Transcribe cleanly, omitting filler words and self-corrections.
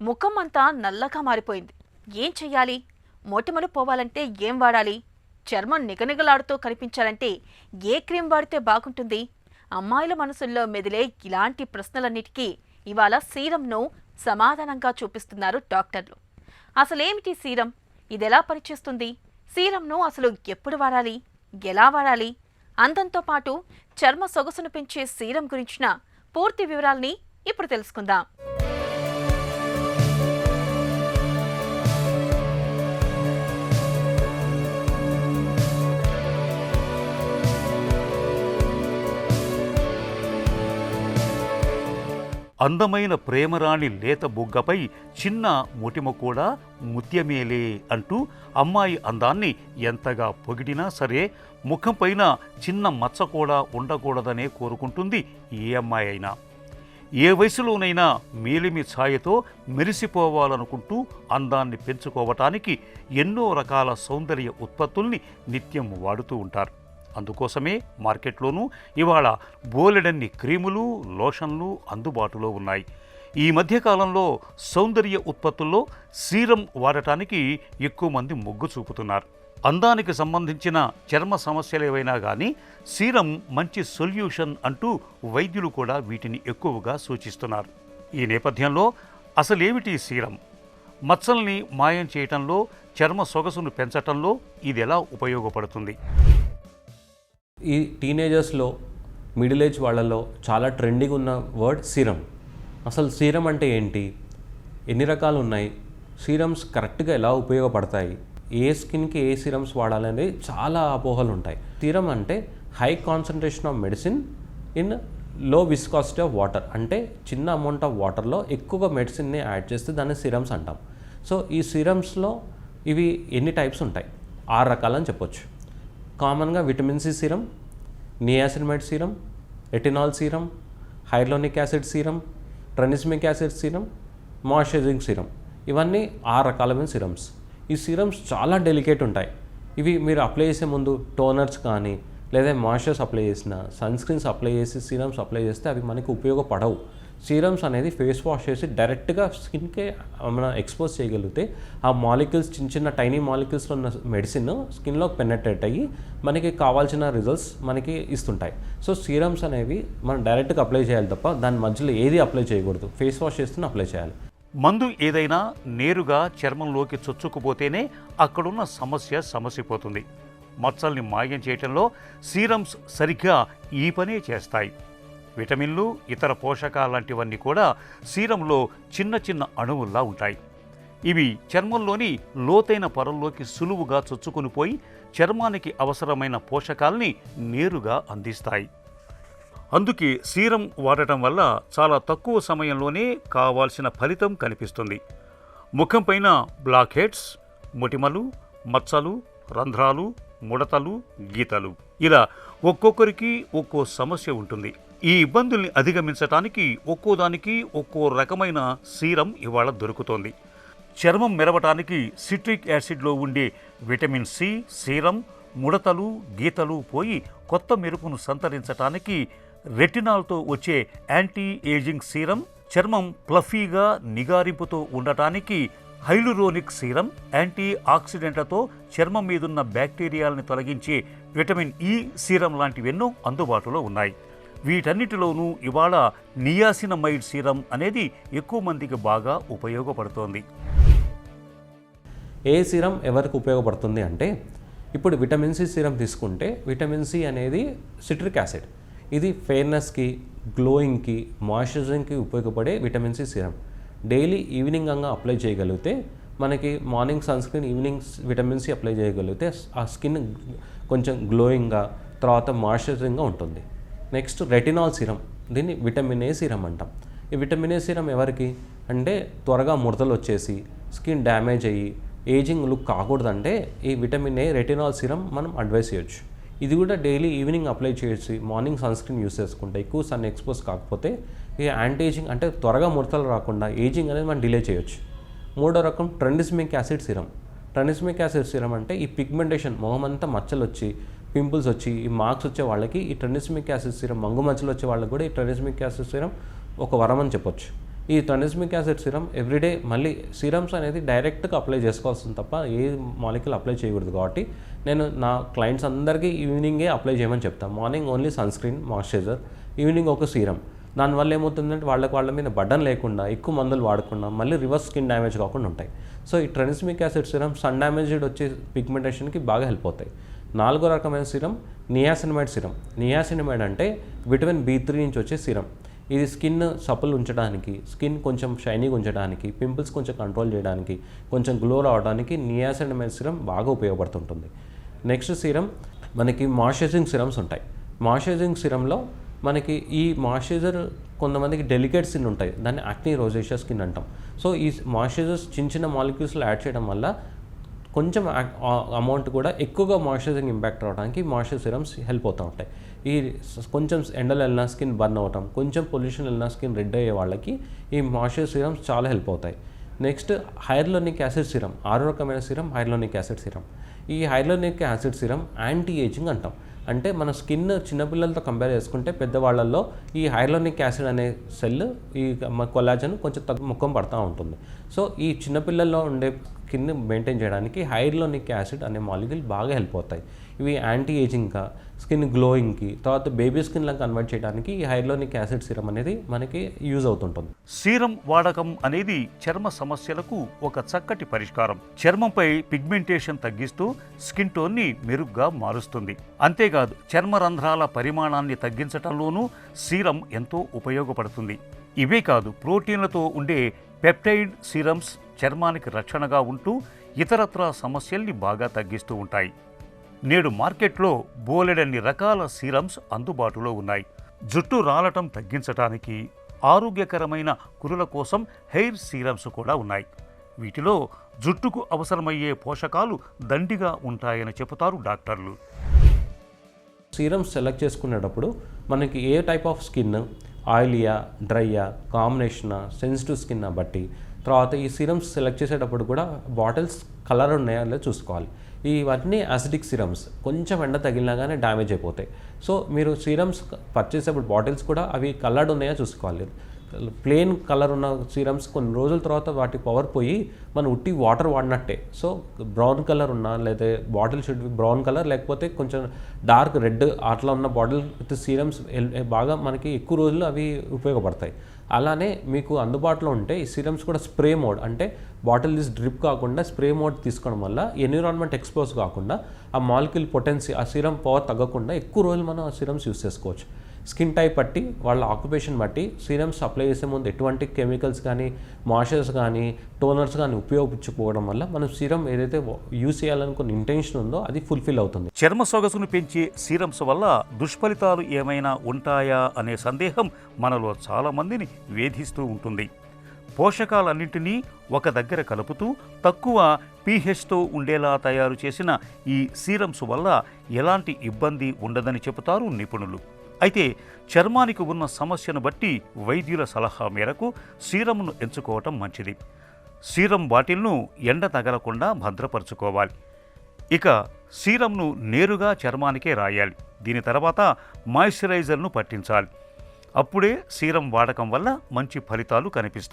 ముఖం అంతా నల్లగా మారిపోయింది. ఏం చెయ్యాలి? మొటిమలు పోవాలంటే ఏం వాడాలి? చర్మం నిగనిగలాడుతూ కనిపించాలంటే ఏ క్రీమ్ వాడితే బాగుంటుంది? అమ్మాయిల మనసుల్లో మెదిలే ఇలాంటి ప్రశ్నలన్నిటికీ ఇవాళ సీరంను సమాధానంగా చూపిస్తున్నారు డాక్టర్లు. అసలేమిటి సీరం? ఇదెలా పనిచేస్తుంది? సీరంను అసలు ఎప్పుడు వాడాలి? ఎలా వాడాలి? అందంతో పాటు చర్మ సొగసును పెంచే సీరం గురించిన పూర్తి వివరాల్ని ఇప్పుడు తెలుసుకుందాం. అందమైన ప్రేమరాణి లేత బుగ్గపై చిన్న ముటిమ కూడా ముత్యమేలే అంటూ అమ్మాయి అందాన్ని ఎంతగా పొగిడినా సరే ముఖంపైన చిన్న మచ్చ కూడా ఉండకూడదనే కోరుకుంటుంది ఏ అమ్మాయి అయినా. ఏ వయసులోనైనా మేలిమి ఛాయతో మెరిసిపోవాలనుకుంటూ అందాన్ని పెంచుకోవటానికి ఎన్నో రకాల సౌందర్య ఉత్పత్తుల్ని నిత్యం వాడుతూ ఉంటారు. అందుకోసమే మార్కెట్లోనూ ఇవాళ బోలెడన్ని క్రీములు, లోషన్లు అందుబాటులో ఉన్నాయి. ఈ మధ్యకాలంలో సౌందర్య ఉత్పత్తుల్లో సీరం వాడటానికి ఎక్కువ మంది మొగ్గు చూపుతున్నారు. అందానికి సంబంధించిన చర్మ సమస్యలు ఏవైనా కానీ సీరం మంచి సొల్యూషన్ అంటూ వైద్యులు కూడా వీటిని ఎక్కువగా సూచిస్తున్నారు. ఈ నేపథ్యంలో అసలేమిటి సీరం? మచ్చల్ని మాయం చేయటంలో, చర్మ సొగసును పెంచటంలో ఇది ఎలా ఉపయోగపడుతుంది? ఈ టీనేజర్స్లో, మిడిల్ ఏజ్ వాళ్ళలో చాలా ట్రెండింగ్ ఉన్న వర్డ్ సీరం. అసలు సీరం అంటే ఏంటి? ఎన్ని రకాలు ఉన్నాయి? సీరమ్స్ కరెక్ట్గా ఎలా ఉపయోగపడతాయి? ఏ స్కిన్కి ఏ సీరమ్స్ వాడాలనేది చాలా అపోహలు ఉంటాయి. సీరం అంటే high concentration of medicine in లో విస్కాసిటీ ఆఫ్ వాటర్. అంటే చిన్న అమౌంట్ ఆఫ్ వాటర్లో ఎక్కువగా మెడిసిన్ని యాడ్ చేస్తే దాన్ని సీరమ్స్ అంటాం. సో ఈ సీరమ్స్లో ఇవి ఎన్ని టైప్స్ ఉంటాయి? 6 రకాలని చెప్పొచ్చు. కామన్గా vitamin C serum, niacinamide serum, retinol serum, hyaluronic acid serum, tranexamic acid serum, moisturising serum. ఇవన్నీ 6 రకాలమైన సీరమ్స్. ఈ సీరమ్స్ చాలా డెలికేట్ ఉంటాయి. ఇవి మీరు అప్లై చేసే ముందు టోనర్స్ కానీ లేదా మాయిశ్చర్స్ అప్లై చేసిన, సన్ స్క్రీన్స్ అప్లై చేసి సీరమ్స్ అప్లై చేస్తే అవి మనకు ఉపయోగపడవు. సీరమ్స్ అనేది ఫేస్ వాష్ చేసి డైరెక్ట్గా స్కిన్కే మనం ఎక్స్పోజ్ చేయగలిగితే ఆ మాలిక్యూల్స్, చిన్న చిన్న టైనీ మాలిక్యూల్స్లో ఉన్న మెడిసిన్ స్కిన్లోకి పెనెట్రేట్ అయ్యి మనకి కావాల్సిన రిజల్ట్స్ మనకి ఇస్తుంటాయి. సో సీరమ్స్ అనేవి మనం డైరెక్ట్గా అప్లై చేయాలి తప్ప దాని మధ్యలో ఏది అప్లై చేయకూడదు. ఫేస్ వాష్ చేస్తూనే అప్లై చేయాలి. మందు ఏదైనా నేరుగా చర్మంలోకి చొచ్చుకుపోతేనే అక్కడున్న సమస్య సమసిపోతుంది. మచ్చల్ని మాయం చేయటంలో సీరమ్స్ సరిగ్గా ఈ పనే చేస్తాయి. విటమిన్లు, ఇతర పోషకాలాంటివన్నీ కూడా సీరంలో చిన్న చిన్న అణువుల్లా ఉంటాయి. ఇవి చర్మంలోని లోతైన పొరల్లోకి సులువుగా చొచ్చుకునిపోయి చర్మానికి అవసరమైన పోషకాల్ని నేరుగా అందిస్తాయి. అందుకే సీరం వాడటం వల్ల చాలా తక్కువ సమయంలోనే కావాల్సిన ఫలితం కనిపిస్తుంది. ముఖం పైన బ్లాక్ హెడ్స్, మొటిమలు, మచ్చలు, రంధ్రాలు, ముడతలు, గీతలు ఇలా ఒక్కొక్కరికి ఒక్కో సమస్య ఉంటుంది. ఈ ఇబ్బందుల్ని అధిగమించటానికి ఒక్కోదానికి ఒక్కో రకమైన సీరం ఇవాళ దొరుకుతోంది. చర్మం మెరవటానికి సిట్రిక్ యాసిడ్లో ఉండే విటమిన్ సి సీరం, ముడతలు, గీతలు పోయి కొత్త మెరుపును సంతరించటానికి రెటినాల్తో వచ్చే యాంటీ ఏజింగ్ సీరం, చర్మం ప్లఫీగా నిగారింపుతో ఉండటానికి హైలురోనిక్ సీరం, యాంటీ ఆక్సిడెంట్లతో చర్మం మీదున్న బ్యాక్టీరియాలని తొలగించే విటమిన్ ఈ సీరం లాంటివెన్నో అందుబాటులో ఉన్నాయి. వీటన్నిటిలోనూ ఇవాళ నియాసినమైడ్ సీరం అనేది ఎక్కువ మందికి బాగా ఉపయోగపడుతోంది. ఏ సీరం ఎవరికి ఉపయోగపడుతుంది అంటే, ఇప్పుడు విటమిన్ సి సీరం తీసుకుంటే విటమిన్ సి అనేది సిట్రిక్ యాసిడ్. ఇది ఫెయిర్నెస్కి, గ్లోయింగ్కి, మాయిశ్చరైజింగ్కి ఉపయోగపడే vitamin C serum. Daily evening అంగా అప్లై చేయగలిగితే మనకి morning sunscreen, evening vitamin C apply చేయగలిగితే ఆ స్కిన్ కొంచెం గ్లోయింగ్గా, తర్వాత మాయిశ్చరైజింగ్గా ఉంటుంది. నెక్స్ట్ రెటినాల్ సీరం, దీన్ని విటమిన్ ఏ సీరం అంటాం. ఈ విటమిన్ ఏ సీరం ఎవరికి అంటే, త్వరగా ముడతలు వచ్చేసి స్కిన్ డ్యామేజ్ అయ్యి ఏజింగ్ లుక్ కాకూడదంటే ఈ విటమిన్ ఏ రెటినాల్ సీరం మనం అడ్వైస్ చేయొచ్చు. ఇది కూడా డైలీ ఈవినింగ్ అప్లై చేసి మార్నింగ్ సన్ స్క్రీన్ యూస్ చేసుకుంటే, ఎక్కువ సన్ ఎక్స్పోజ్ కాకపోతే ఈ యాంటీ ఏజింగ్ అంటే త్వరగా ముడతలు రాకుండా ఏజింగ్ అనేది మనం డిలే చేయొచ్చు. మూడో రకం ట్రెనిస్మిక్ acid serum. Tranexamic acid serum అంటే ఈ పిగ్మెంటేషన్, మొహం అంతా మచ్చలు వచ్చి, పింపుల్స్ వచ్చి, ఈ మార్క్స్ వచ్చే వాళ్ళకి ఈ ట్రెనిస్మిక్ యాసిడ్ సీరం, మంగు మచ్చలు వచ్చే వాళ్ళకి కూడా ఈ ట్రెనిస్మిక్ యాసిడ్ సీరం ఒక వరం అని చెప్పొచ్చు. ఈ ట్రాన్ఎస్మిక్ యాసిడ్ సిరం ఎవ్రీడే మళ్ళీ సిరమ్స్ అనేది డైరెక్ట్గా అప్లై చేసుకోవాల్సింది తప్ప ఏ మాలిక్యూల్ అప్లై చేయకూడదు. కాబట్టి నేను నా క్లయింట్స్ అందరికీ ఈవినింగే అప్లై చేయమని చెప్తాను. Morning only sun screen moisturiser, evening ఒక సీరం. దానివల్ల ఏమవుతుందంటే వాళ్ళ మీద బడ్డన్ లేకుండా, ఎక్కువ మందులు వాడకుండా, మళ్ళీ రివర్స్ స్కిన్ డ్యామేజ్ కాకుండా ఉంటాయి. సో ఈ ట్రాన్ఎస్మిక్ యాసిడ్ సిరం సన్ డ్యామేజ్డ్ వచ్చే పిగ్మెంటేషన్కి బాగా హెల్ప్ అవుతాయి. 4వ రకమైన సిరం నియాసినమైడ్ సిరం. నియాసినమైడ్ అంటే విటమిన్ B3 నుంచి వచ్చే సిరం. ఇది స్కిన్ సపుల్ ఉంచడానికి, స్కిన్ కొంచెం షైనీగా ఉంచడానికి, పింపుల్స్ కొంచెం కంట్రోల్ చేయడానికి, కొంచెం గ్లో రావడానికి నియాసినమైడ్ సిరం బాగా ఉపయోగపడుతుంటుంది. నెక్స్ట్ సిరం మనకి మాయిశ్చరైజింగ్ సిరమ్స్ ఉంటాయి. మాయిశ్చరైజింగ్ సిరంలో మనకి ఈ మాయిశ్చరైజర్ కొంతమందికి డెలికేట్ స్కిన్ ఉంటాయి, దాన్ని యాక్నీ రోజేషియా స్కిన్ అంటాం. సో ఈ మాయిశ్చరైజర్స్ చిన్న మాలిక్యూల్స్లో యాడ్ చేయడం వల్ల కొంచెం అమౌంట్ కూడా ఎక్కువగా మాయిశ్చరైజింగ్ ఇంపాక్ట్ రావడానికి మాయిశ్చరైజర్ సిరమ్స్ హెల్ప్ అవుతూ ఉంటాయి. ఈ కొంచెం ఎండలు వెళ్ళినా స్కిన్ బర్న్ అవ్వటం, కొంచెం పొల్యూషన్ వెళ్ళినా స్కిన్ రెడ్ అయ్యే వాళ్ళకి ఈ మాయిశ్చరైజర్ సిరమ్స్ చాలా హెల్ప్ అవుతాయి. Next hyaluronic acid serum. 6వ రకమైన సిరం హైర్లోనిక్ యాసిడ్ సిరం. ఈ hyaluronic acid serum anti ageing అంటాం. అంటే మన స్కిన్ చిన్నపిల్లలతో కంపేర్ చేసుకుంటే పెద్దవాళ్ళల్లో ఈ హైర్లోనిక్ యాసిడ్ అనే సెల్, ఈ కొల్లాజన్ కొంచెం ముఖం పడుతూ ఉంటుంది. సో ఈ చిన్నపిల్లల్లో ఉండే స్కిన్ మెయింటైన్ చేయడానికి హైర్లోనిక్ యాసిడ్ అనే మాలిక్యూల్ బాగా హెల్ప్ అవుతాయి. ఇవి యాంటీ ఏజింగ్గా, స్కిన్ గ్లోయింగ్కి, తర్వాత బేబీ స్కిన్లా కన్వర్ట్ చేయడానికి ఈ హైర్లోనిక్ యాసిడ్ సిరం అనేది మనకి యూజ్ అవుతుంటుంది. సీరం వాడకం అనేది చర్మ సమస్యలకు ఒక చక్కటి పరిష్కారం. చర్మంపై పిగ్మెంటేషన్ తగ్గిస్తూ స్కిన్ టోన్ని మెరుగ్గా మారుస్తుంది. అంతేకాదు చర్మ రంధ్రాల పరిమాణాన్ని తగ్గించటంలోనూ సీరం ఎంతో ఉపయోగపడుతుంది. ఇవే కాదు, ప్రోటీన్లతో ఉండే పెప్టైడ్ సీరమ్స్ చర్మానికి రక్షణగా ఉంటూ ఇతరత్రా సమస్యల్ని బాగా తగ్గిస్తూ ఉంటాయి. నేడు మార్కెట్లో బోలెడన్ని రకాల సీరమ్స్ అందుబాటులో ఉన్నాయి. జుట్టు రాలటం తగ్గించటానికి, ఆరోగ్యకరమైన కురుల కోసం హెయిర్ సీరమ్స్ కూడా ఉన్నాయి. వీటిలో జుట్టుకు అవసరమయ్యే పోషకాలు దండిగా ఉంటాయని చెబుతారు డాక్టర్లు. సీరమ్స్ సెలెక్ట్ చేసుకునేటప్పుడు మనకి ఏ టైప్ ఆఫ్ స్కిన్, ఆయిలీయా, డ్రైయా, కాంబినేషనా, సెన్సిటివ్ స్కిన్ బట్టి, తర్వాత ఈ సీరమ్స్ సెలెక్ట్ చేసేటప్పుడు కూడా బాటిల్స్ కలర్ ఉన్నాయా లేదా చూసుకోవాలి. ఇవన్నీ యాసిడిక్ సిరమ్స్, కొంచెం ఎండ తగిలినా కానీ డ్యామేజ్ అయిపోతాయి. సో మీరు సీరమ్స్ పర్చేస్ చేసేప్పుడు బాటిల్స్ కూడా అవి కలర్డ్ ఉన్నాయా చూసుకోవాలి. ప్లెయిన్ కలర్ ఉన్న సీరమ్స్ కొన్ని రోజుల తర్వాత వాటి పవర్ పోయి మనం ఉట్టి వాటర్ వాడినట్టే. సో బ్రౌన్ కలర్ ఉన్నా, లేదా బాటిల్ షుడ్ బ్రౌన్ కలర్, లేకపోతే కొంచెం డార్క్ రెడ్ అట్లా ఉన్న బాటిల్ విత్ సీరమ్స్ బాగా మనకి ఎక్కువ రోజులు అవి ఉపయోగపడతాయి. అలానే మీకు అందుబాటులో ఉంటే ఈ సీరమ్స్ కూడా స్ప్రే మోడ్, అంటే బాటిల్ తీసి డ్రిప్ కాకుండా స్ప్రే మోడ్ తీసుకోవడం వల్ల ఎన్విరాన్మెంట్ ఎక్స్పోజ్ కాకుండా ఆ మాలిక్యూల్ పొటెన్సీ, ఆ సీరం పవర్ తగ్గకుండా ఎక్కువ రోజులు మనం ఆ సీరమ్స్ యూస్ చేసుకోవచ్చు. స్కిన్ టైప్ బట్టి, వాళ్ళ ఆక్యుపేషన్ బట్టి సీరమ్స్ అప్లై చేసే ముందు ఎటువంటి కెమికల్స్ కానీ, మాయిశ్చరైజర్స్ కానీ, టోనర్స్ కానీ ఉపయోగించుకోవడం వల్ల మనం సీరం ఏదైతే యూస్ చేయాలనుకున్న ఇంటెన్షన్ ఉందో అది ఫుల్ఫిల్ అవుతుంది. చర్మ సొగసును పెంచే సీరమ్స్ వల్ల దుష్ఫలితాలు ఏమైనా ఉంటాయా అనే సందేహం మనలో చాలా మందిని వేధిస్తూ ఉంటుంది. పోషకాలన్నింటినీ ఒక దగ్గర కలుపుతూ తక్కువ pHతో ఉండేలా తయారు చేసిన ఈ సీరమ్స్ వల్ల ఎలాంటి ఇబ్బంది ఉండదని చెబుతారు నిపుణులు. అయితే చర్మానికి ఉన్న సమస్యను బట్టి వైద్యుల సలహా మేరకు సీరంను ఎంచుకోవటం మంచిది. సీరం బాటిల్ను ఎండ తగలకుండా భద్రపరచుకోవాలి. ఇక సీరంను నేరుగా చర్మానికే రాయాలి. దీని తర్వాత మాయిశ్చరైజర్ను పట్టించాలి. అప్పుడే సీరం వాడకం వల్ల మంచి ఫలితాలు కనిపిస్తాయి.